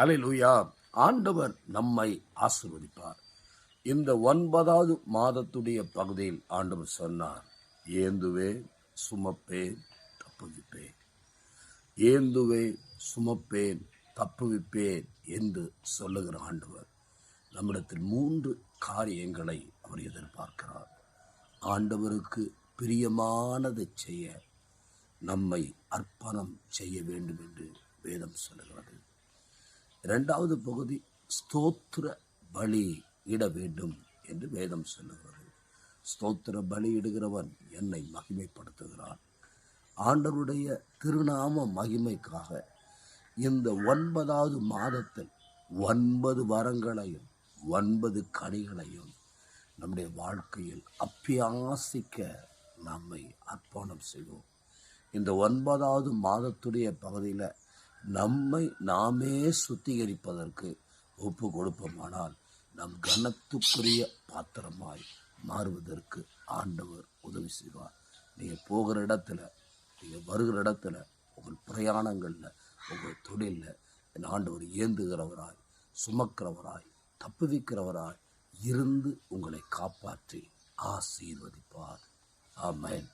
அல்லேலூயா. ஆண்டவர் நம்மை ஆசீர்வதிப்பார். இந்த 9வது மாதத்துடைய பகுதியில் ஆண்டவர் சொன்னார், ஏந்துவேன் சுமப்பேன் தப்புவிப்பேன், ஏந்துவேன் சுமப்பேன் தப்புவிப்பேன் என்று சொல்லுகிற ஆண்டவர் நம்மிடத்தில் 3 காரியங்களை அவர் எதிர்பார்க்கிறார். ஆண்டவருக்கு பிரியமானதை செய்ய நம்மை அர்ப்பணம் செய்ய வேண்டும் என்று வேதம் சொல்லுகிறது. 2வது பகுதி, ஸ்தோத்திர பலி இட வேண்டும் என்று வேதம் சொல்லுகிறது. ஸ்தோத்திர பலி இடுகிறவன் என்னை மகிமைப்படுத்துகிறான். ஆண்டவருடைய திருநாம மகிமைக்காக இந்த 9வது மாதத்தில் 9 வரங்களையும் 9 கனிகளையும் நம்முடைய வாழ்க்கையில் அப்பியாசிக்க நம்மை அர்ப்பணம் செய்வோம். இந்த 9வது மாதத்துடைய பகுதியில் நம்மை நாமே சுத்திகரிப்பதற்கு ஒப்பு கொடுப்போமானால் நம் கனத்துக்குரிய பாத்திரமாய் மாறுவதற்கு ஆண்டவர் உதவி செய்வார். நீங்கள் போகிற இடத்துல, நீங்கள் வருகிற இடத்துல, உங்கள் பிரயாணங்களில், உங்கள் தொழிலில் என் ஆண்டவர் ஏந்துகிறவராய், சுமக்கிறவராய், தப்புவிக்கிறவராய் இருந்து உங்களை காப்பாற்றி ஆசீர்வதிப்பார். ஆமென்.